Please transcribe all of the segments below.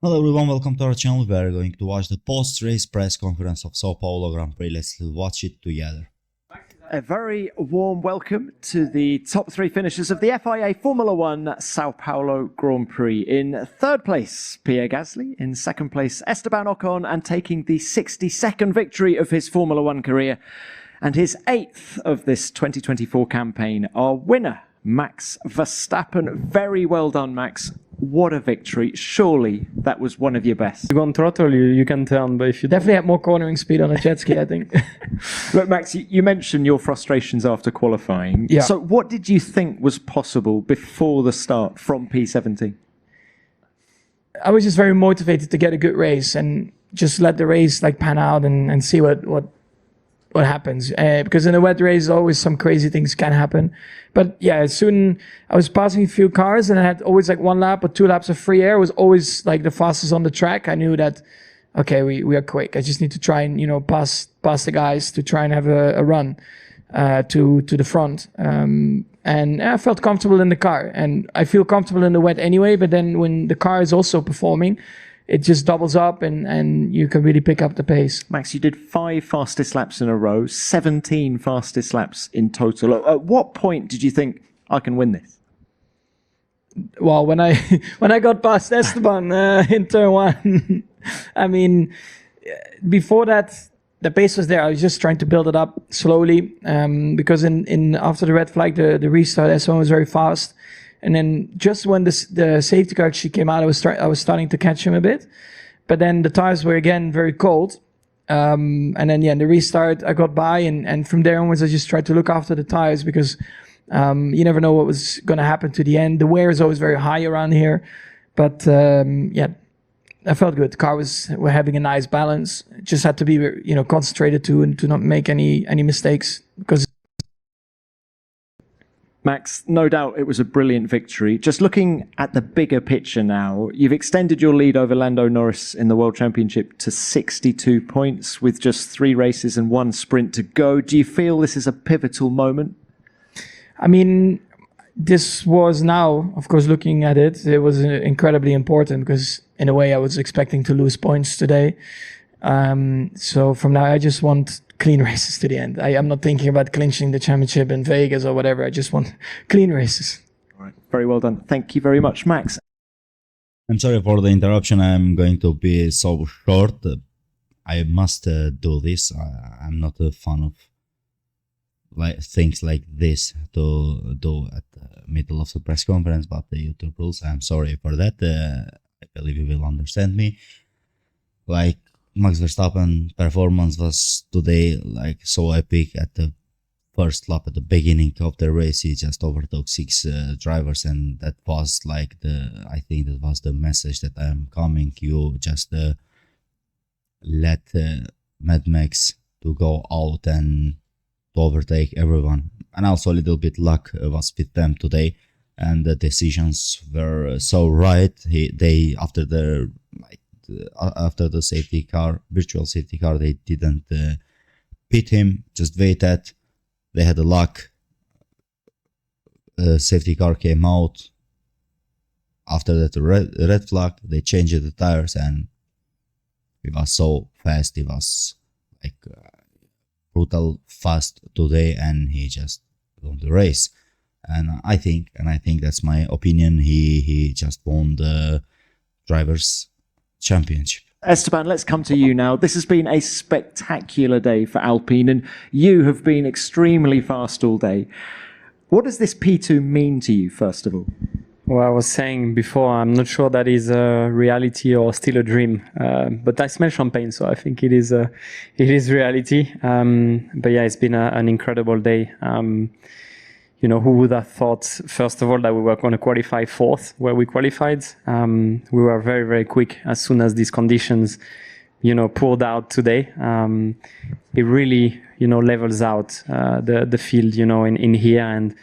Hello everyone, welcome to our channel. We are going to watch the post-race press conference of Sao Paulo Grand Prix. Let's watch it together. A very warm welcome to the top three finishers of the FIA Formula One Sao Paulo Grand Prix. In third place, Pierre Gasly. In second place, Esteban Ocon, and taking the 62nd victory of his Formula One career and his 8th of this 2024 campaign, our winner, Max Verstappen. Very well done, Max. What a victory. Surely that was one of your best. You go on throttle, you can turn, but if you Definitely had more cornering speed on a jet ski, I think. Look, Max, you mentioned your frustrations after qualifying. Yeah. So what did you think was possible before the start from P17? I was just very motivated to get a good race and just let the race pan out and see what happens. Because in a wet race, always some crazy things can happen. But yeah, soon I was passing a few cars and I had always 1 lap or 2 laps of free air. It was always the fastest on the track. I knew that, okay, we are quick. I just need to try and, pass the guys to try and have a run to the front. And I felt comfortable in the car, and I feel comfortable in the wet anyway. But then when the car is also performing, it just doubles up and you can really pick up the pace. Max, you did 5 fastest laps in a row, 17 fastest laps in total. At what point did you think, I can win this? Well, when I got past Esteban in turn 1, I mean, before that, the pace was there. I was just trying to build it up slowly because in after the red flag, the restart, Esteban was very fast. And then just when the safety car actually came out, I was starting to catch him a bit. But then the tires were again very cold. And then, in the restart, I got by. And from there onwards, I just tried to look after the tires because you never know what was going to happen to the end. The wear is always very high around here. But I felt good. The car we're having a nice balance. Just had to be concentrated to not make any mistakes, because Max, no doubt it was a brilliant victory. Just looking at the bigger picture now, you've extended your lead over Lando Norris in the World Championship to 62 points with just 3 races and 1 sprint to go. Do you feel this is a pivotal moment? I mean, this was now, of course, looking at it, it was incredibly important because in a way I was expecting to lose points today. So from now, I just want clean races to the end. I'm not thinking about clinching the championship in Vegas or whatever. I just want clean races. All right. Very well done. Thank you very much, Max. I'm sorry for the interruption. I'm going to be so short. I must do this. I'm not a fan of things like this to do at the middle of the press conference, but the YouTube rules. I'm sorry for that. I believe you will understand me. Max Verstappen performance was today so epic. At the first lap, at the beginning of the race, he just overtook 6 drivers, and that was I think that was the message that I am coming. You just let Mad Max to go out and to overtake everyone, and also a little bit luck was with them today, and the decisions were so right. They after the safety car, virtual safety car, they didn't pit him, just waited. They had a luck. Safety car came out. After that red flag, they changed the tires, and it was so fast. It was brutal fast today, and he just won the race. And I think that's my opinion. He just won the drivers' championship. Esteban, let's come to you now. This has been a spectacular day for Alpine, and you have been extremely fast all day. What does this P2 mean to you, first of all? Well, I was saying before, I'm not sure that is a reality or still a dream. But I smell champagne, so I think it is reality. But yeah, it's been an incredible day. Who would have thought, first of all, that we were going to qualify 4th where we qualified. We were very, very quick as soon as these conditions, poured out today. It really, levels out the field, in here, and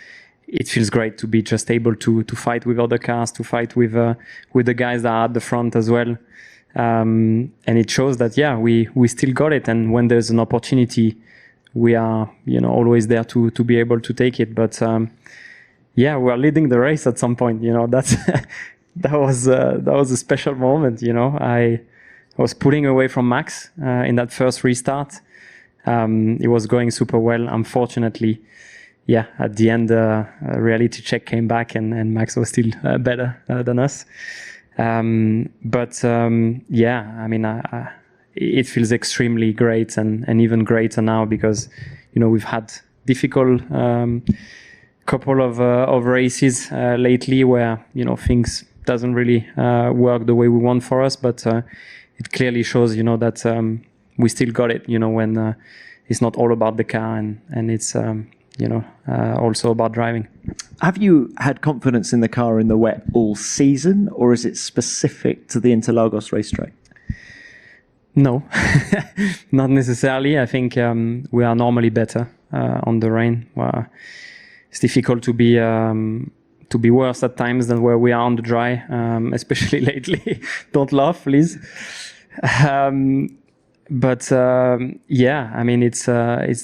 it feels great to be just able to fight with other cars, to fight with the guys that are at the front as well. And it shows that, we still got it. And when there's an opportunity, we are, always there to be able to take it. But we are leading the race at some point. That's that was a special moment. I was pulling away from Max in that first restart. It was going super well. Unfortunately, at the end, a reality check came back and Max was still better than us. It feels extremely great and even greater now because, we've had difficult couple of races lately where, things doesn't really work the way we want for us, but it clearly shows, that we still got it, when it's not all about the car and it's, also about driving. Have you had confidence in the car in the wet all season, or is it specific to the Interlagos racetrack? No, not necessarily. I think we are normally better on the rain. It's difficult to be worse at times than where we are on the dry, especially lately. Don't laugh, please. It's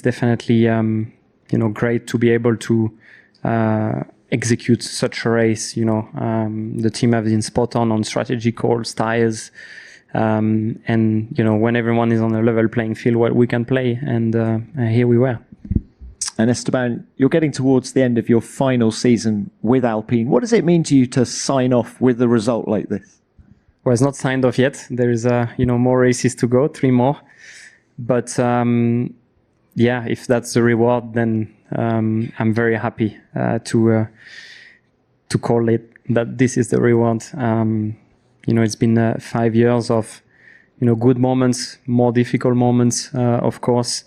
definitely great to be able to execute such a race. The team have been spot on strategy calls, tires, and when everyone is on a level playing field, we can play, and here we were. And Esteban, you're getting towards the end of your final season with Alpine. What does it mean to you to sign off with a result like this? Well, it's not signed off yet. There is more races to go, 3 more. But if that's the reward, then I'm very happy to call it that this is the reward. It's been 5 years of good moments, more difficult moments, of course.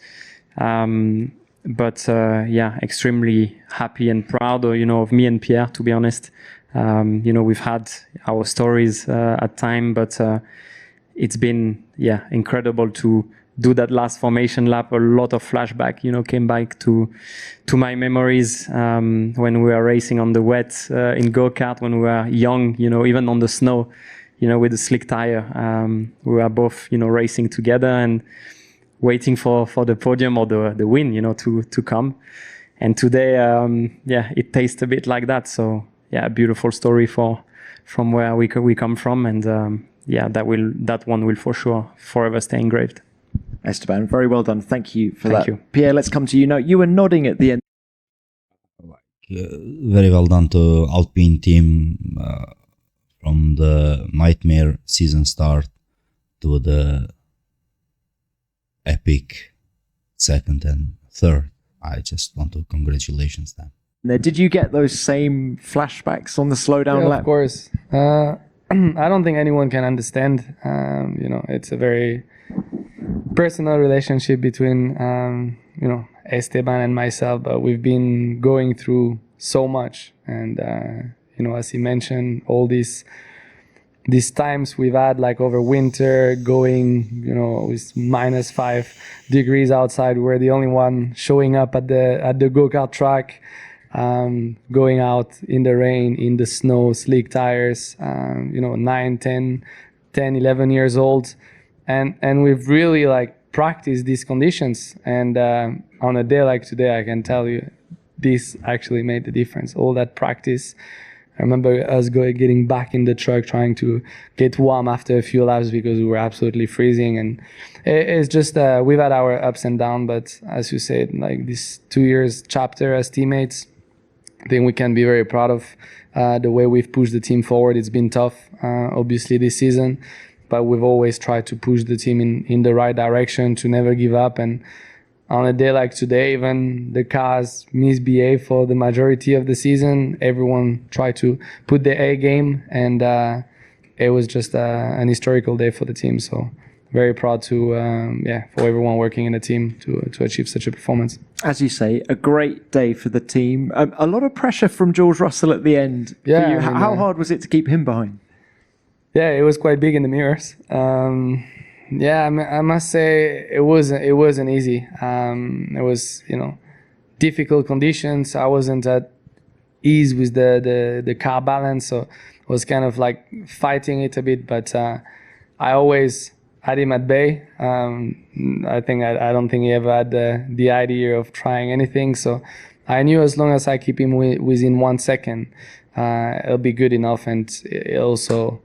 Extremely happy and proud, of me and Pierre, to be honest. We've had our stories at time, but it's been, incredible to do that last formation lap. A lot of flashback, came back to my memories when we were racing on the wet in go-kart when we were young, even on the snow, with the slick tire. We were both, racing together and waiting for the podium or the win, to come. And today, it tastes a bit like that. So, a beautiful story from where we come from. And that one will for sure forever stay engraved. Esteban, very well done. Thank you for that. Thank you. Pierre, let's come to you now. You were nodding at the end. Very well done to Alpine team from the nightmare season start to the epic second and third. I just want to congratulations them. Now, did you get those same flashbacks on the slowdown lap? Of course. I don't think anyone can understand. It's a very personal relationship between Esteban and myself, but we've been going through so much, and as he mentioned, all these times we've had, like over winter, going with -5 degrees outside. We're the only one showing up at the go-kart track, going out in the rain, in the snow, slick tires, 9, 10, 11 years old. And we've really practiced these conditions. And on a day like today, I can tell you, this actually made the difference. All that practice. I remember us getting back in the truck, trying to get warm after a few laps because we were absolutely freezing. And it's just, we've had our ups and downs, but as you said, this 2 years chapter as teammates, I think we can be very proud of the way we've pushed the team forward. It's been tough, obviously, this season, but we've always tried to push the team in the right direction, to never give up. And on a day like today, even the cars misbehave for the majority of the season. Everyone tried to put their A game, and it was just an historical day for the team. So very proud to, for everyone working in the team to achieve such a performance. As you say, a great day for the team. A lot of pressure from George Russell at the end. Yeah, for you. How hard was it to keep him behind? Yeah, it was quite big in the mirrors. I must say it wasn't easy. It was, difficult conditions. I wasn't at ease with the car balance, so I was kind of fighting it a bit. But I always had him at bay. I don't think he ever had the idea of trying anything. So I knew as long as I keep him within 1 second, it'll be good enough, and it also,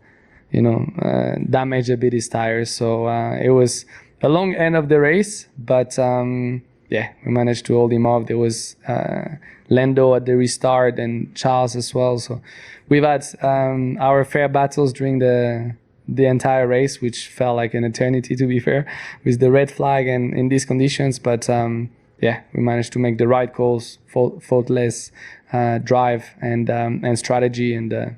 damage a bit his tires. So it was a long end of the race, but we managed to hold him off. There was Lando at the restart and Charles as well. So we've had our fair battles during the entire race, which felt like an eternity, to be fair, with the red flag and in these conditions. But we managed to make the right calls, faultless drive and strategy, and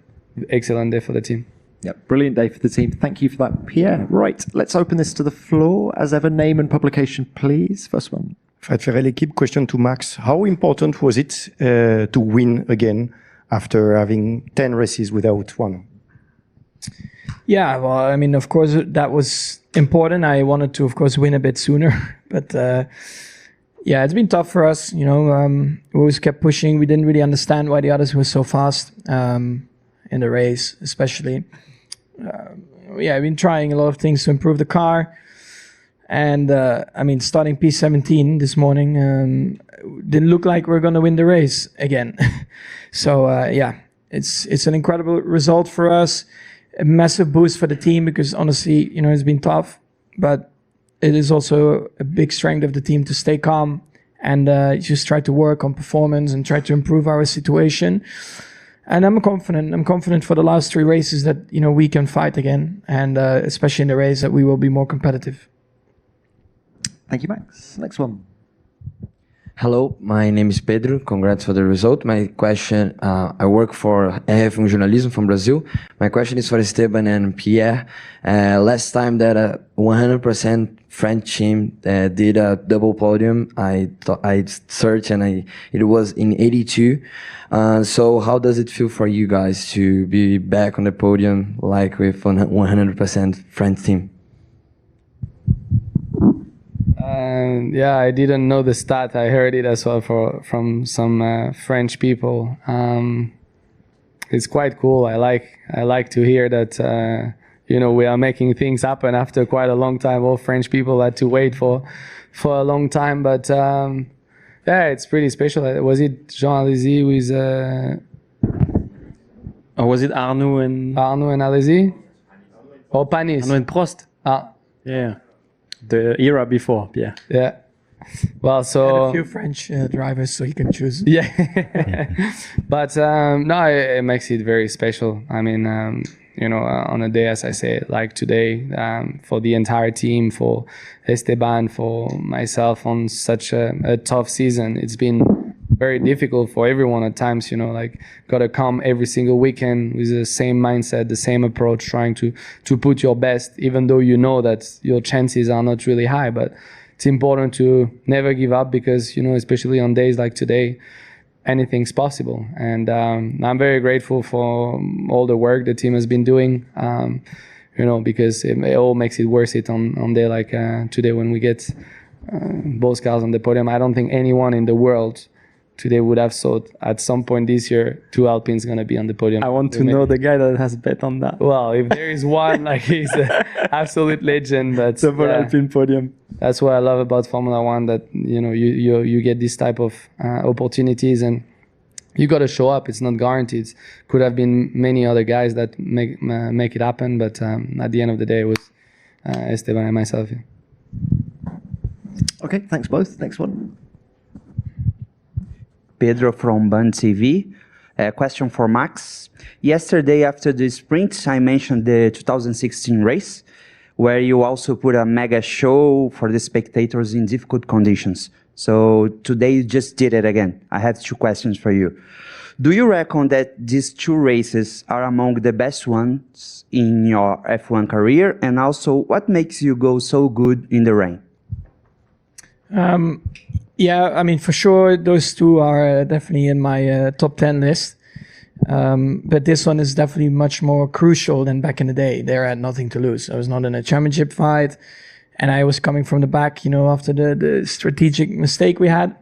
excellent day for the team. Yeah, brilliant day for the team. Thank you for that, Pierre. Right, let's open this to the floor. As ever, name and publication, please. First one. Fred Ferrel Equipe, question to Max. How important was it to win again after having 10 races without one? Yeah, well, I mean, of course, that was important. I wanted to, of course, win a bit sooner. But it's been tough for us. We always kept pushing. We didn't really understand why the others were so fast in the race, especially. I've been trying a lot of things to improve the car. And starting P17 this morning didn't look like we're going to win the race again. So it's an incredible result for us, a massive boost for the team, because honestly, it's been tough, but it is also a big strength of the team to stay calm and just try to work on performance and try to improve our situation. And I'm confident for the last 3 races that, we can fight again, and especially in the race that we will be more competitive. Thank you, Max. Next one. Hello, my name is Pedro. Congrats for the result. My question, I work for RF Journalism from Brazil. My question is for Esteban and Pierre. Last time that a 100% French team did a double podium, I searched and it was in 82. So how does it feel for you guys to be back on the podium like with 100% French team? I didn't know the stat. I heard it as well from some French people. It's quite cool. I like to hear that we are making things happen after quite a long time. All French people had to wait for a long time, but it's pretty special. Was it Jean Alesi with? Or was it Arnaud and Alesi? Or Panis? Arnaud and Prost. Yeah. The era before, yeah. Yeah. Well, so a few French drivers, so he can choose. Yeah. But it makes it very special. I mean, on a day, as I say, like today, for the entire team, for Esteban, for myself, on such a tough season, it's been very difficult for everyone at times, gotta come every single weekend with the same mindset, the same approach, trying to put your best, even though you know that your chances are not really high. But it's important to never give up, because, especially on days like today, anything's possible. And I'm very grateful for all the work the team has been doing, because it all makes it worth it on day like today, when we get both cars on the podium. I don't think anyone in the world today would have thought at some point this year 2 Alpines going to be on the podium. I want to know the guy that has bet on that. Well, if there is one, he's an absolute legend. But Double Alpine podium. That's what I love about Formula One, that you get this type of opportunities, and you got to show up. It's not guaranteed. Could have been many other guys that make it happen, but at the end of the day, it was Esteban and myself. Yeah. Okay, thanks both. Next one. Pedro from Band TV. Question for Max. Yesterday after the sprint, I mentioned the 2016 race, where you also put a mega show for the spectators in difficult conditions. So today you just did it again. I have 2 questions for you. Do you reckon that these 2 races are among the best ones in your F1 career? And also, what makes you go so good in the rain? Yeah, I mean, for sure, those 2 are definitely in my top 10 list. But this one is definitely much more crucial than back in the day. There I had nothing to lose. I was not in a championship fight, and I was coming from the back, after the strategic mistake we had.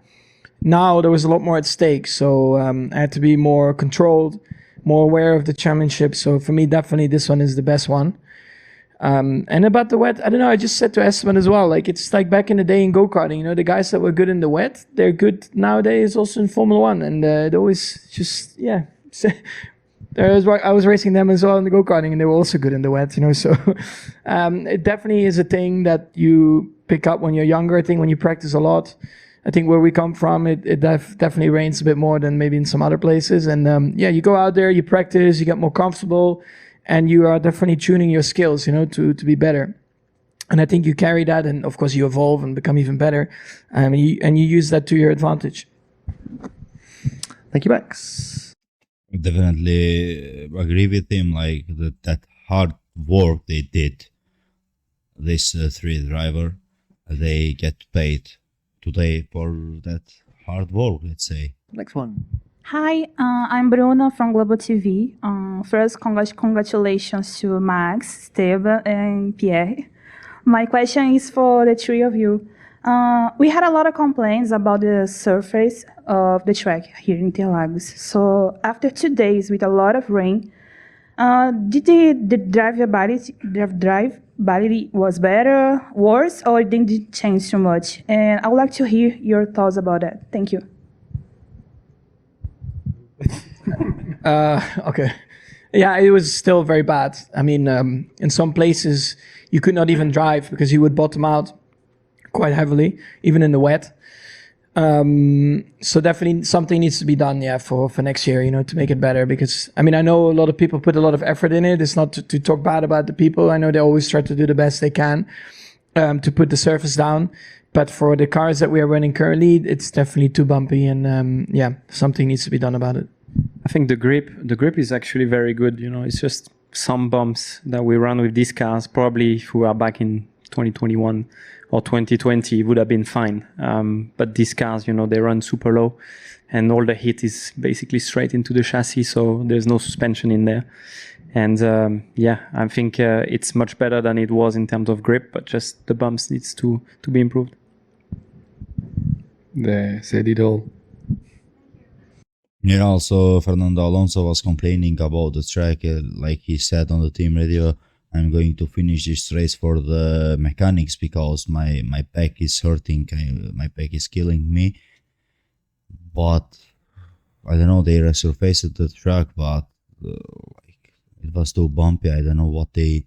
Now there was a lot more at stake, so I had to be more controlled, more aware of the championship. So for me, definitely this one is the best one. And about the wet, I don't know, I just said to Esteban as well, it's like back in the day in go-karting, the guys that were good in the wet, they're good nowadays also in Formula 1. And they always just, I was racing them as well in the go-karting, and they were also good in the wet, So it definitely is a thing that you pick up when you're younger. I think when you practice a lot, I think where we come from, it definitely rains a bit more than maybe in some other places. And you go out there, you practice, you get more comfortable, and you are definitely tuning your skills, to be better. And I think you carry that, and of course you evolve and become even better, and you use that to your advantage. Thank you, Max. Definitely agree with him. Like that hard work they did. This three driver, they get paid today for that hard work. Let's say. Next one. Hi, I'm Bruna from Global TV. First, congratulations to Max, Esteban, and Pierre. My question is for the three of you. We had a lot of complaints about the surface of the track here in Interlagos. So after 2 days with a lot of rain, did the drivability was better, worse, or didn't it change too much? And I would like to hear your thoughts about that. Thank you. Okay. Yeah, it was still very bad. I mean, in some places you could not even drive because you would bottom out quite heavily, even in the wet. So definitely something needs to be done, for next year, to make it better. Because I mean, I know a lot of people put a lot of effort in it. It's not to talk bad about the people. I know they always try to do the best they can to put the surface down. But for the cars that we are running currently, it's definitely too bumpy, and something needs to be done about it. I think the grip is actually very good. It's just some bumps that we run with these cars. Probably if we were back in 2021 or 2020, it would have been fine. But these cars, they run super low, and all the heat is basically straight into the chassis, so there's no suspension in there. And I think it's much better than it was in terms of grip, but just the bumps needs to be improved. They said it all. Yeah, also Fernando Alonso was complaining about the track, like he said on the team radio, I'm going to finish this race for the mechanics because my back is hurting, my back is killing me. But I don't know, they resurfaced the track, but it was too bumpy. I don't know what they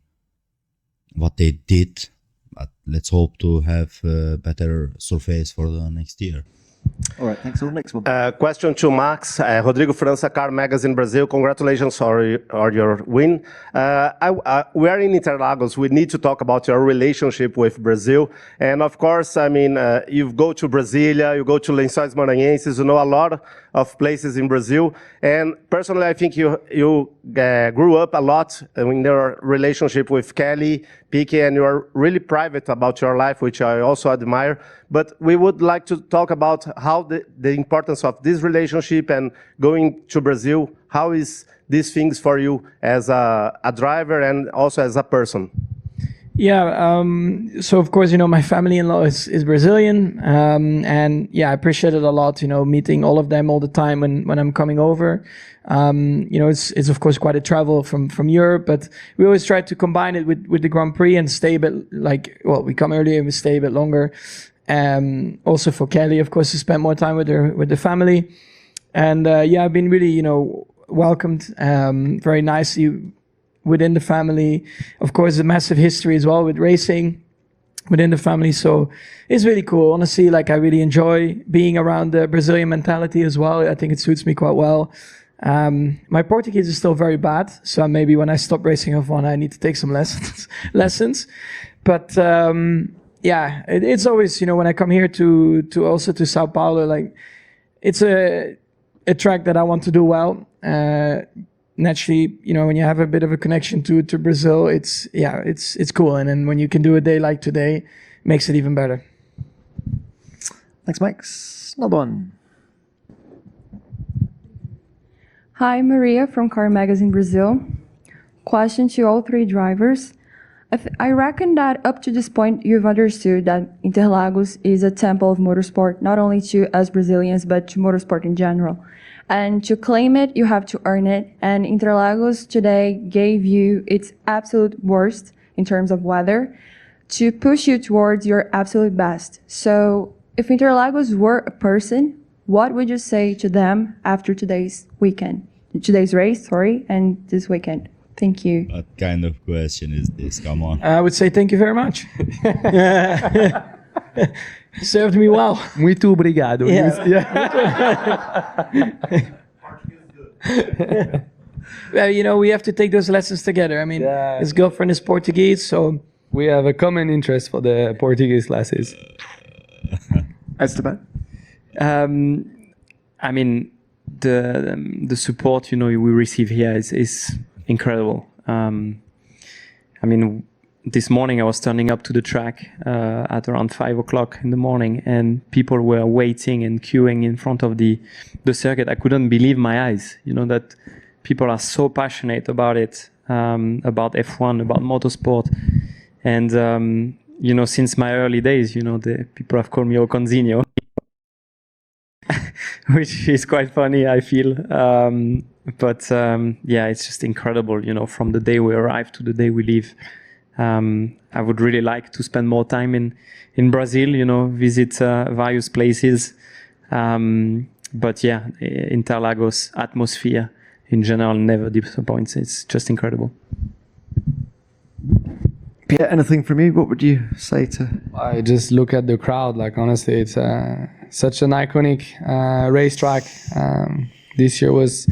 did, but let's hope to have a better surface for the next year. All right, thanks all. Next one. Question to Max. Rodrigo França, Car Magazine Brazil. Congratulations on your win. We are in Interlagos. We need to talk about your relationship with Brazil. And of course, I mean, you go to Brasilia, you go to Lençóis Maranhenses, you know a lot of places in Brazil. And personally, I think you grew up a lot in your relationship with Kelly, Piquet, and you are really private about your life, which I also admire. But we would like to talk about how the importance of this relationship and going to Brazil. How is these things for you as a driver and also as a person? Yeah, so of course, my family-in-law is Brazilian, and I appreciate it a lot, meeting all of them all the time when I'm coming over. It's of course quite a travel from Europe, but we always try to combine it with the Grand Prix and stay a bit we come earlier and we stay a bit longer. Also for Kelly, of course, to spend more time with the family. And I've been really, welcomed very nicely within the family. Of course, a massive history as well with racing within the family. So it's really cool. Honestly, I really enjoy being around the Brazilian mentality as well. I think it suits me quite well. My Portuguese is still very bad. So maybe when I stop racing F1, I need to take some lessons. But it's always, when I come here to Sao Paulo, it's a track that I want to do well. Naturally, when you have a bit of a connection to Brazil, it's cool. And then when you can do a day like today, it makes it even better. Thanks, Max. Another one. Hi, Maria from Car Magazine Brazil. Question to all three drivers. I reckon that up to this point, you've understood that Interlagos is a temple of motorsport, not only to us Brazilians, but to motorsport in general. And to claim it, you have to earn it. And Interlagos today gave you its absolute worst in terms of weather to push you towards your absolute best. So if Interlagos were a person, what would you say to them after today's weekend? today's race, sorry, and this weekend. Thank you. What kind of question is this? Come on. I would say thank you very much. Served me well. Muito obrigado. Well, you know, we have to take those lessons together. I mean, his girlfriend is Portuguese, so We have a common interest for the Portuguese classes. Esteban? I mean, the support, you know, we receive here is incredible. I mean, this morning I was turning up to the track at around 5 o'clock in the morning, and people were waiting and queuing in front of the circuit. I couldn't believe my eyes, you know, that people are so passionate about it, about F1, about motorsport. And, you know, since my early days, you know, the people have called me Oconzinho, which is quite funny, I feel. But yeah, it's just incredible, you know, from the day we arrive to the day we leave. I would really like to spend more time in Brazil, you know, visit various places. But yeah, Interlagos atmosphere in general never disappoints. It's just incredible. Pierre, anything from you? What would you say to? I just look at the crowd. Like, honestly, it's such an iconic racetrack. This year was,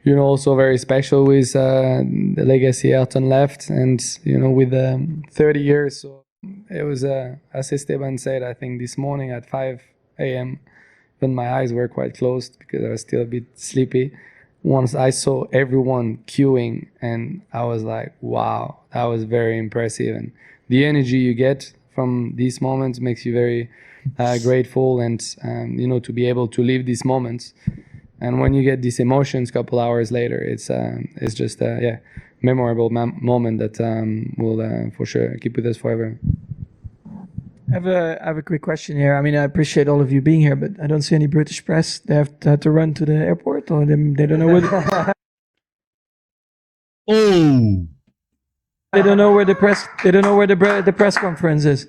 you know, also very special with the legacy Ayrton left, and you know, with 30 years. So it was, as Esteban said, I think this morning at 5 a.m. when my eyes were quite closed because I was still a bit sleepy. Once I saw everyone queuing, and I was like, wow, that was very impressive. And the energy you get from these moments makes you very grateful, and you know, to be able to live these moments. And when you get these emotions a couple hours later, it's just yeah, memorable moment that will for sure keep with us forever. I have a quick question here. I mean, I appreciate all of you being here, but I don't see any British press. They have to run to the airport, or they don't know where. Oh, They don't know where the press. They don't know where the press conference is.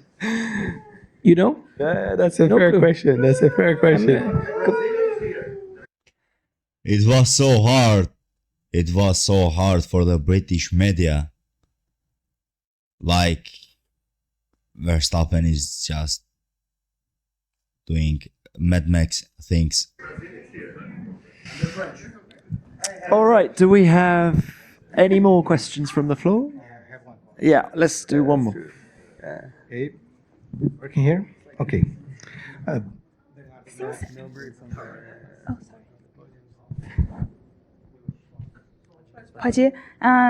You know? Yeah, that's a fair question. That's a fair question. it was so hard. It was so hard for the British media. Like, Verstappen is just doing Mad Max things. All right. Do we have any more questions from the floor? Yeah, let's do one more. Okay. Working here? Okay. Pode ir.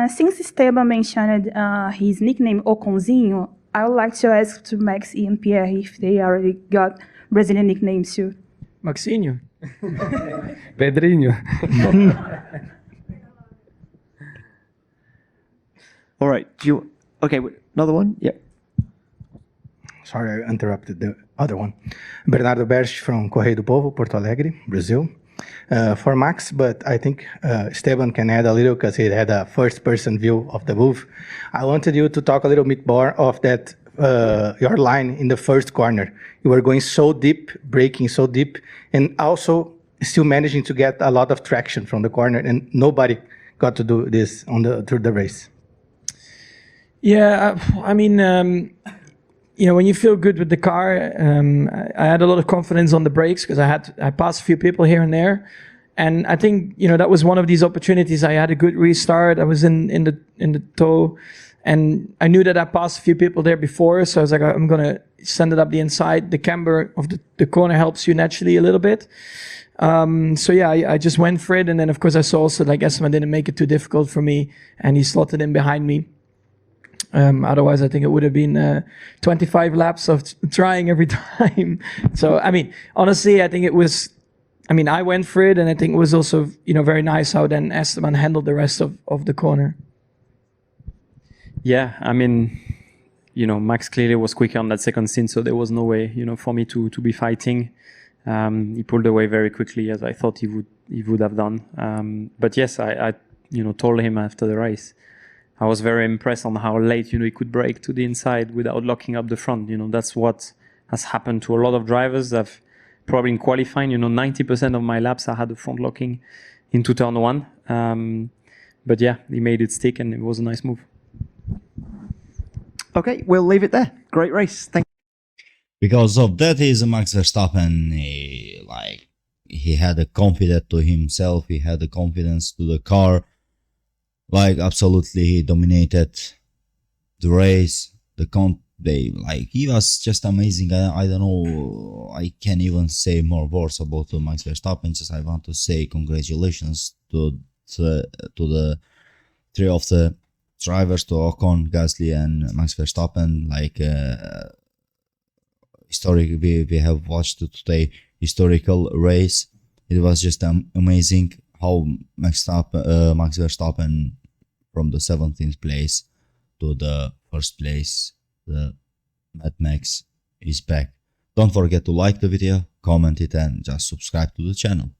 Since Esteban mentioned his nickname Oconzinho, I would like to ask to Max and Pierre if they already got Brazilian nicknames too. Maxinho. Pedrinho. All right. Do you? Okay. Another one. Yeah. Sorry, I interrupted the other one. Bernardo Berch from Correio do Povo, Porto Alegre, Brazil. For Max, but I think Esteban can add a little because he had a first-person view of the move. I wanted you to talk a little bit more of that, your line in the first corner. You were going so deep, braking so deep, and also still managing to get a lot of traction from the corner, and nobody got to do this through the race. Yeah, I mean, you know, when you feel good with the car, I had a lot of confidence on the brakes because I passed a few people here and there, and I think, you know, that was one of these opportunities. I had a good restart. I was in the tow, and I knew that I passed a few people there before, so I was like, I'm gonna send it up the inside. The camber of the corner helps you naturally a little bit. So yeah, I just went for it, and then of course I saw also like Esteban didn't make it too difficult for me, and he slotted in behind me. Otherwise, I think it would have been 25 laps of trying every time. So, I mean, honestly, I think it was, I mean, I went for it, and I think it was also, you know, very nice how then Esteban handled the rest of the corner. Yeah, I mean, you know, Max clearly was quicker on that second stint, so there was no way, you know, for me to be fighting. He pulled away very quickly, as I thought he would have done. But yes, I you know, told him after the race, I was very impressed on how late, you know, he could brake to the inside without locking up the front. You know, that's what has happened to a lot of drivers. I've probably in qualifying, you know, 90% of my laps I had the front locking into turn one. But yeah, he made it stick, and it was a nice move. Okay, we'll leave it there. Great race. Thank Because of that is Max Verstappen, he had a confidence to himself, he had the confidence to the car, like absolutely he dominated the race. He was just amazing. I don't know, I can't even say more words about Max Verstappen. Just I want to say congratulations to the three of the drivers, to Ocon, Gasly, and Max Verstappen. We have watched today historical race. It was just amazing how Max Verstappen from the 17th place to the first place, the Mad Max is back. Don't forget to like the video, comment it, and just subscribe to the channel.